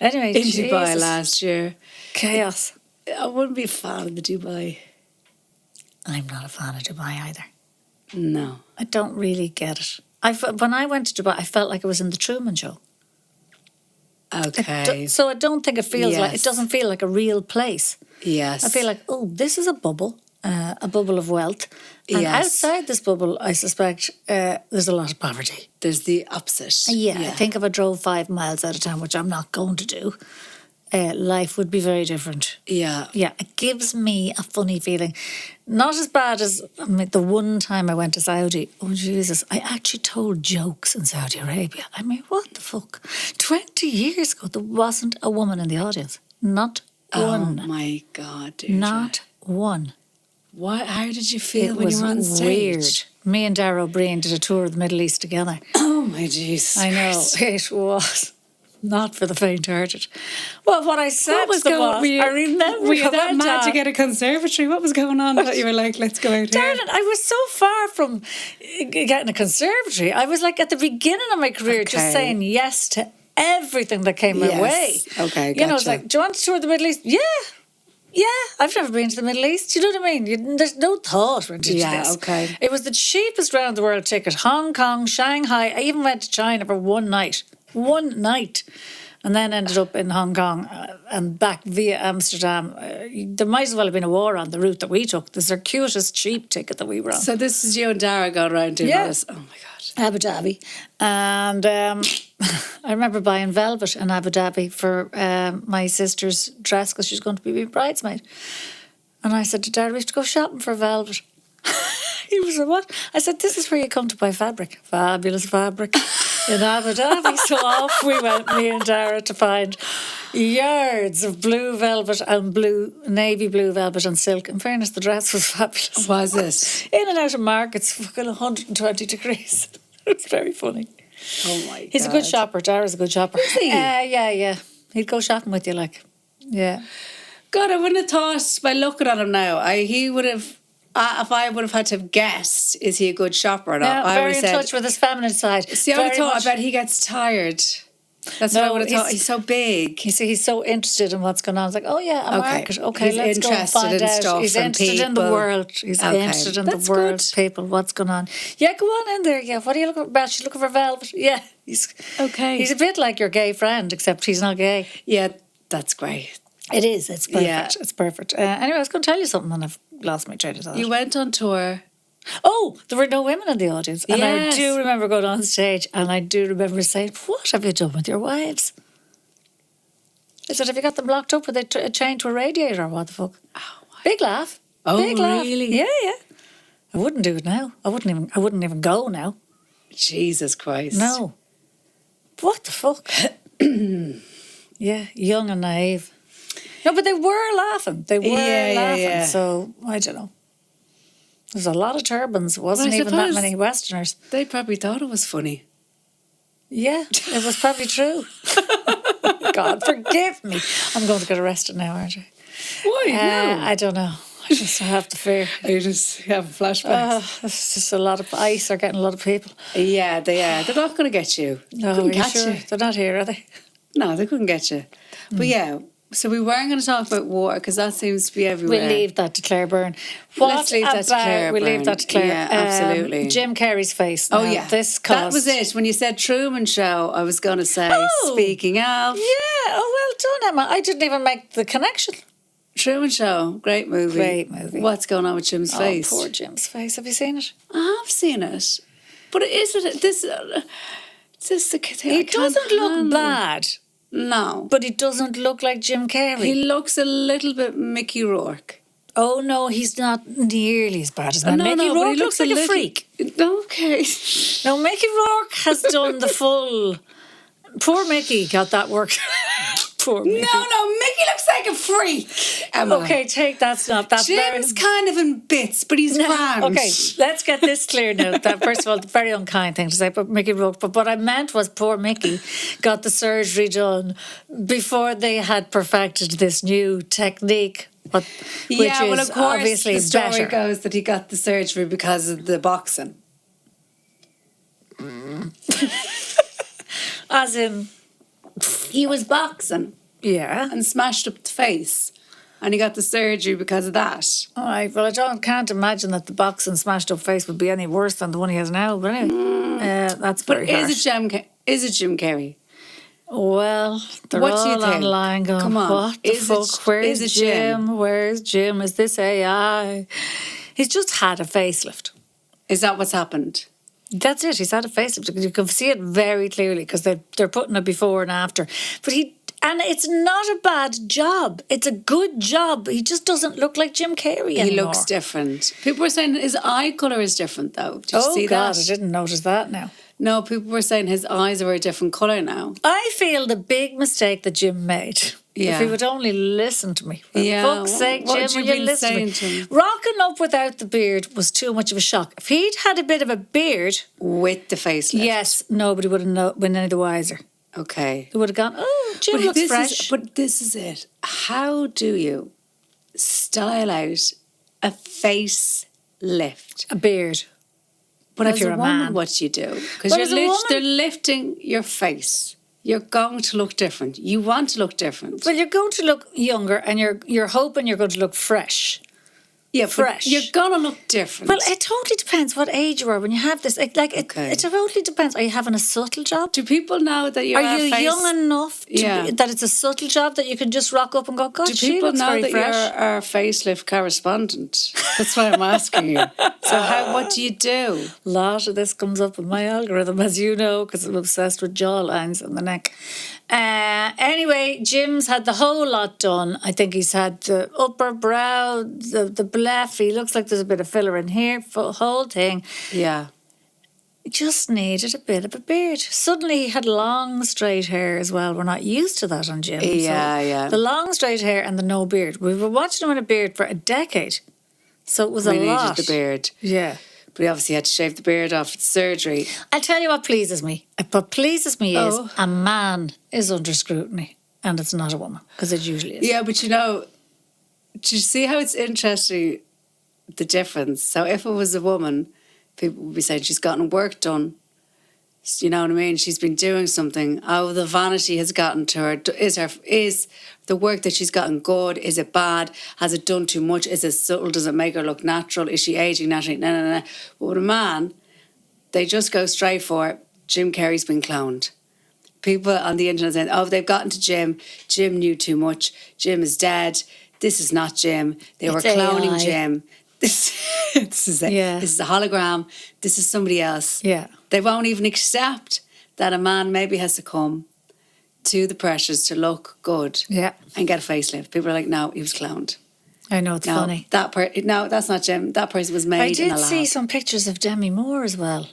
B: Anyway,
A: In Dubai
B: Jesus.
A: last year.
B: Chaos.
A: I wouldn't be a fan of the Dubai.
B: I'm not a fan of Dubai either.
A: No.
B: I don't really get it. When I went to Dubai, I felt like I was in the Truman Show.
A: Okay.
B: So I don't think it feels like,
A: Yes.
B: it doesn't feel like a real place.
A: Yes.
B: I feel like, oh, this is a bubble of wealth. And
A: Yes.
B: outside this bubble, I suspect there's a lot of poverty.
A: There's the opposite.
B: Yeah, I think if I drove 5 miles out of town, which I'm not going to do, life would be very different.
A: Yeah.
B: Yeah, it gives me a funny feeling. Not as bad as the one time I went to Saudi. Oh, Jesus, I actually told jokes in Saudi Arabia. I mean, what the fuck? 20 years ago, there wasn't a woman in the audience. Not one.
A: Oh, my God, Deirdre.
B: Not one.
A: How did you feel
B: It
A: when
B: was
A: you were on stage?
B: weird. Me and Dara O'Brien did a tour of the Middle East together.
A: Oh, my Jesus.
B: I know, it was not for the faint-hearted. Well, what I said
A: What was
B: to the
A: going
B: boss,
A: were you,
B: I remember
A: were you
B: I
A: that
B: went
A: mad
B: on-
A: to get a conservatory? What was going on that you were like, let's go out here?
B: Darren, I was so far from getting a conservatory. I was like at the beginning of my career just
A: Okay.
B: saying yes to everything that came my
A: Yes.
B: way.
A: Okay,
B: You know, it's
A: gotcha.
B: like, do you want to tour the Middle East? Yeah, I've never been to the Middle East. Do you know what I mean? There's no thought into
A: Yeah,
B: this.
A: okay.
B: It was the cheapest round the world ticket. Hong Kong, Shanghai. I even went to China for one night. One night. And then ended up in Hong Kong and back via Amsterdam. There might as well have been a war on the route that we took. The circuitous cheap ticket that we were on.
A: So this is you and Dara going around doing
B: Yeah.
A: this. Oh, my God.
B: Abu Dhabi. And I remember buying velvet in Abu Dhabi for my sister's dress because she's going to be my bridesmaid. And I said to Dara, we have to go shopping for velvet. He was like, what? I said, this is where you come to buy fabric. Fabulous fabric in Abu Dhabi. So off we went, me and Dara, to find yards of blue velvet and navy blue velvet and silk. In fairness, the dress was fabulous.
A: Was it?
B: In and out of markets, fucking 120 degrees. It was very funny.
A: Oh, my God.
B: He's a good shopper. Dara's a good shopper.
A: Is he?
B: Yeah. He'd go shopping with you, like. Yeah.
A: God, I wouldn't have thought by looking at him now. He would have, if I would have had to have guessed, is he a good shopper or not?
B: Yeah,
A: I
B: very
A: would
B: in
A: have said,
B: touch with his feminine side.
A: see, I would have
B: Very
A: thought,
B: much-
A: I bet he gets tired. That's
B: No,
A: what I would have thought.
B: he's-
A: He's so big.
B: You see, he's so interested in what's going on. It's like, oh yeah, a
A: Okay.
B: market. Okay,
A: He's
B: let's go and
A: interested
B: find
A: in
B: out.
A: stuff
B: He's
A: and
B: interested in the
A: people.
B: world. He's
A: Okay.
B: interested in
A: That's
B: the world,
A: good.
B: people. What's going on? Yeah, go on in there. Yeah, what are you looking for? Well, she's looking for velvet. Yeah, he's
A: Okay.
B: He's a bit like your gay friend, except he's not gay.
A: Yeah, that's great.
B: It is. It's perfect.
A: Yeah.
B: It's perfect. Anyway, I was going to tell you something, and I've lost my train of thought.
A: You went on tour
B: Oh, there were no women in the audience. And
A: Yes.
B: I do remember going on stage and I do remember saying, what have you done with your wives? I said, have you got them locked up with a chain to a radiator or what the fuck?
A: Oh,
B: Big laugh.
A: Oh,
B: Big laugh.
A: really?
B: Yeah, yeah. I wouldn't do it now. I wouldn't even go now.
A: Jesus Christ.
B: No. What the fuck? Yeah, young and naive. No, but they were laughing. They were laughing.
A: Yeah.
B: So, I don't know. There's a lot of turbans. It wasn't
A: Well, I
B: even that
A: suppose-
B: many Westerners.
A: They probably thought it was funny.
B: Yeah, it was probably true. God, forgive me. I'm going to get arrested now, aren't I?
A: Why? No.
B: I don't know. I just have to fear.
A: You just have flashbacks.
B: It's just a lot of ice are getting a lot of people.
A: Yeah, they are. They're not going to get you.
B: No,
A: Couldn't
B: are you
A: catch
B: sure?
A: you.
B: They're not here, are they?
A: No, they couldn't get you. But yeah, so we weren't going to talk about water because that seems to be everywhere.
B: We'll leave that to Claire Byrne. What
A: Let's leave that to
B: about-
A: Claire
B: We'll leave
A: Byrne.
B: that to Claire.
A: Yeah, absolutely.
B: Jim Carrey's face.
A: Oh,
B: Now,
A: yeah.
B: This
A: That
B: caused...
A: was it. When you said Truman Show, I was going to say, speaking of,
B: Yeah, oh, well done, Emma. I didn't even make the connection.
A: Truman Show, great movie.
B: Great movie.
A: What's going on with Jim's face?
B: Oh, poor Jim's face. Have you seen it?
A: I have seen it. But is it this the thing I
B: He
A: can't
B: doesn't look
A: handle.
B: bad,
A: No.
B: but he doesn't look like Jim Carrey.
A: He looks a little bit Mickey Rourke.
B: Oh, no, he's not nearly as bad as that.
A: No,
B: Mickey
A: no, but
B: Rourke
A: he
B: looks like a
A: little-
B: freak.
A: Okay.
B: No, Mickey Rourke has done the full... Poor Mickey got that work. Poor Mickey.
A: No, Mickey looks like a freak. Emma.
B: Okay, take that snap. That's
A: Jim's kind of in bits, but he's grand.
B: Okay, let's get this clear now. That first of all, the very unkind thing to say, but Mickey Rourke. But what I meant was, poor Mickey got the surgery done before they had perfected this new technique. Which
A: Yeah, well,
B: is
A: of course,
B: obviously
A: the story
B: better.
A: goes that he got the surgery because of the boxing.
B: As in,
A: He was boxing
B: yeah.
A: and smashed up the face, and he got the surgery because of that.
B: All right. Well, can't imagine that the boxing smashed up face would be any worse than the one he has now. But anyway, that's
A: But
B: very
A: is
B: harsh.
A: it Jim Carrey?
B: Well, they're
A: What do you
B: all
A: think?
B: online going,
A: Come on.
B: what the
A: Is it-
B: fuck? Where's
A: is it Jim?
B: Jim? Where's Jim? Is this AI? He's just had a facelift.
A: Is that what's happened?
B: That's it. He's had a facelift. You can see it very clearly because they're putting it before and after. But and it's not a bad job. It's a good job. He just doesn't look like Jim Carrey anymore.
A: He looks different. People were saying his eye colour is different, though. Did you see
B: God,
A: that?
B: I didn't notice that now.
A: No, people were saying his eyes are a different colour now.
B: I feel the big mistake that Jim made.
A: Yeah.
B: If he would only listen to me. For
A: Yeah,
B: fuck's sake,
A: what
B: Jim,
A: had you
B: will you
A: been
B: listen to me?
A: saying to him?
B: Rocking up without the beard was too much of a shock. If he'd had a bit of a beard,
A: With the facelift.
B: yes, nobody would have been any the wiser.
A: Okay.
B: They would have gone, oh, Jim looks fresh.
A: But this is it. How do you style out a face lift?
B: A beard.
A: But
B: If
A: as
B: you're
A: a
B: a
A: woman,
B: man.
A: what do you do? Because
B: But as a woman-
A: they're lifting your face. You're going to look different. You want to look different.
B: Well, you're going to look younger and you're hoping you're going to look fresh.
A: Yeah,
B: fresh.
A: But you're going to look different.
B: Well, it totally depends what age you are when you have this.
A: Okay.
B: It totally depends. Are you having a subtle job?
A: do people know that you're
B: Are you
A: face...
B: young enough that it's a subtle job that you can just rock up and go, God,
A: Do
B: she
A: people
B: looks
A: know
B: very
A: that
B: fresh?
A: you're our facelift correspondent? That's why I'm asking you. So what do you do?
B: A lot of this comes up in my algorithm, as you know, because I'm obsessed with jawlines and the neck. Anyway, Jim's had the whole lot done. I think he's had the upper brow, the bleph. He looks like there's a bit of filler in here, whole thing.
A: Yeah.
B: He just needed a bit of a beard. Suddenly he had long, straight hair as well. We're not used to that on Jim.
A: Yeah.
B: The long, straight hair and the no beard. We were watching him in a beard for a decade. So it was
A: We
B: a lot.
A: needed the beard.
B: Yeah.
A: But he obviously had to shave the beard off with surgery.
B: I'll tell you what pleases me. What pleases me is a man is under scrutiny and it's not a woman, because it usually is.
A: Yeah, but do you see how it's interesting, the difference? So if it was a woman, people would be saying she's gotten work done. You know what I mean? She's been doing something. Oh, the vanity has gotten to her. Is the work that she's gotten good? Is it bad? Has it done too much? Is it subtle? Does it make her look natural? Is she aging naturally? No. But with a man, they just go straight for Jim Carrey's been cloned. People on the internet saying, oh, they've gotten to Jim. Jim knew too much. Jim is dead. This is not Jim. They were
B: It's
A: cloning
B: AI.
A: Jim. This is it.
B: Yeah.
A: This is a hologram. This is somebody else.
B: Yeah.
A: They won't even accept that a man maybe has to come to the pressures to look good
B: Yeah.
A: and get a facelift. People are like, no, he was cloned.
B: I know, it's
A: No,
B: funny.
A: no, that's not Jim. That person was made
B: I
A: in a
B: did
A: lab.
B: see some pictures of Demi Moore as well.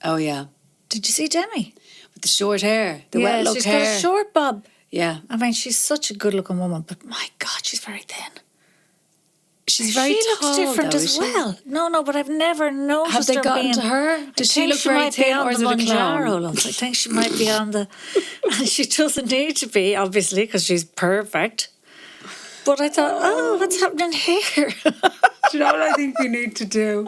A: Oh, yeah.
B: Did you see Demi?
A: With the short hair, the
B: Yeah,
A: wet look
B: she's
A: hair.
B: got a short bob.
A: Yeah.
B: I mean, she's such a good-looking woman, but my God, she's very thin.
A: She's very
B: she
A: tall,
B: looks different
A: though,
B: as
A: is she?
B: well. No, but I've never noticed
A: Have they
B: her
A: gotten
B: being...
A: to her? Does she
B: think
A: look very
B: might be
A: thin,
B: on
A: or is
B: the
A: it a
B: Manjaro,
A: clone?
B: love. I think she might be on the... And she doesn't need to be, obviously, because she's perfect. But I thought, what's happening here?
A: Do you know what I think we need to do?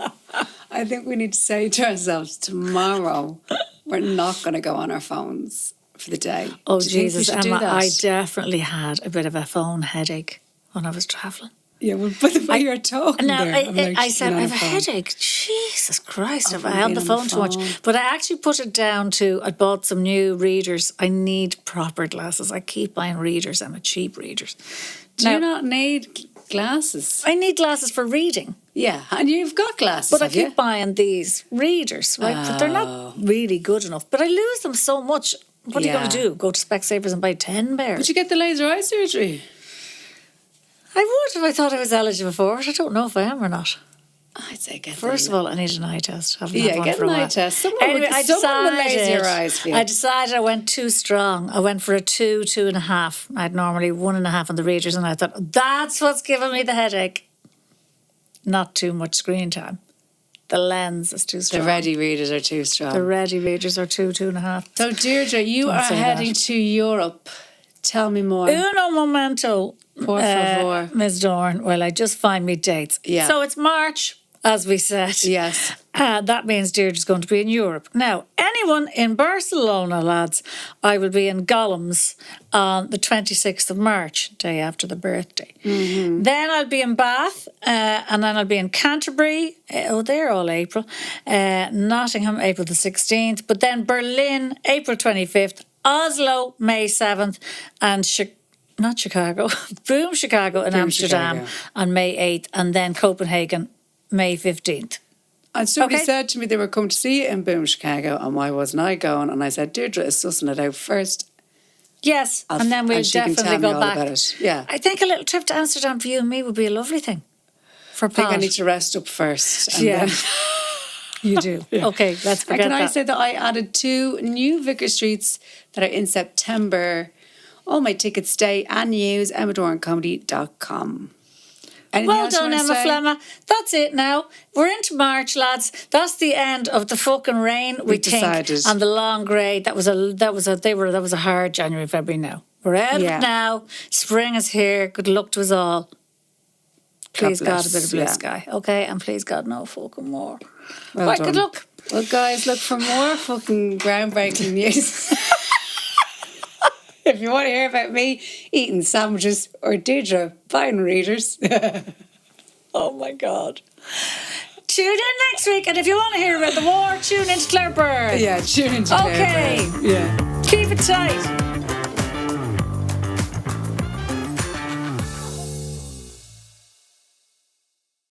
A: I think we need to say to ourselves, tomorrow, we're not going to go on our phones for the day.
B: Oh,
A: Do you think we
B: Jesus,
A: should do
B: Emma,
A: that?
B: I definitely had a bit of a phone headache when I was travelling.
A: Yeah, well, by the way you're talking
B: Now,
A: there, I'm like,
B: I said,
A: "You're
B: I
A: on
B: have a
A: phone."
B: headache. Jesus Christ,
A: Oh,
B: I held the
A: being on
B: phone
A: the
B: too much.
A: phone.
B: But I actually put it down to, I bought some new readers. I need proper glasses. I keep buying readers. I'm a cheap readers.
A: Do you not need glasses?
B: I need glasses for reading.
A: Yeah, and you've got glasses,
B: But I
A: have you?
B: keep buying these readers, right? But they're not really good enough. But I lose them so much. What are you going to
A: Yeah.
B: do? Go to Specsavers and buy 10 pairs?
A: Would you get the laser eye surgery?
B: I would if I thought I was eligible for it. I don't know if I am or not.
A: I'd say get
B: First of all, I need an eye test. I haven't had one
A: get
B: for a
A: an eye
B: while.
A: test. Someone
B: Anyway,
A: would laser your eyes for you.
B: I decided I went too strong. I went for a 2, 2.5. I'd normally 1.5 on the readers, and I thought, that's what's giving me the headache. Not too much screen time. The lens is too strong.
A: The ready readers are too strong.
B: The ready readers are 2, 2.5.
A: So, Deirdre, you
B: Don't
A: are
B: say
A: heading
B: that.
A: to Europe. Tell me more.
B: Uno momento,
A: Por favor.
B: Ms. Doran. Well, I just find me dates.
A: Yeah.
B: So it's March, as we said.
A: Yes.
B: That means Deirdre's going to be in Europe. Now, anyone in Barcelona, lads, I will be in Gollums on the 26th of March, day after the birthday.
A: Mm-hmm.
B: Then I'll be in Bath, and then I'll be in Canterbury. They're all April. Nottingham, April the 16th. But then Berlin, April 25th. Oslo, May 7th. And not Chicago, Boom Chicago in
A: Boom
B: Amsterdam
A: Chicago.
B: on May 8th. And then Copenhagen, May 15th.
A: And somebody
B: Okay.
A: said to me they were coming to see it in Boom, Chicago, and why wasn't I going? And I said, Deirdre is sussing it out first.
B: Yes, and then we'll
A: and she can
B: definitely
A: tell me
B: go
A: all
B: back.
A: about it. Yeah.
B: I think a little trip to Amsterdam for you and me would be a lovely thing. For
A: I think I
B: Pod.
A: need to rest up first. And
B: Yeah.
A: then-
B: You do. Okay, let's
A: And
B: forget
A: can I
B: that.
A: say that I added 2 new Vicar Streets that are in September. All my tickets stay and use emmadorancomedy.com. Anything
B: Well
A: else you
B: done,
A: wanna
B: Emma
A: say?
B: Flemma. That's it now. We're into March, lads. That's the end of the fucking rain. We
A: We've
B: think,
A: decided.
B: and the long grey. That was a hard January, February. Now we're out of
A: Yeah.
B: it now. Spring is here. Good luck to us all. Please God, a
A: bless,
B: bit of blue
A: yeah.
B: sky, okay? And please God, no fucking more.
A: Well
B: right,
A: done.
B: good luck.
A: Well, guys, look for more fucking groundbreaking news. If you want to hear about me eating sandwiches or Deirdre buying readers.
B: Oh my God. Tune in next week, and if you want to hear about the war, tune into Claire Bird.
A: Yeah, tune into
B: Okay.
A: Claire Bird. Yeah.
B: Keep it tight.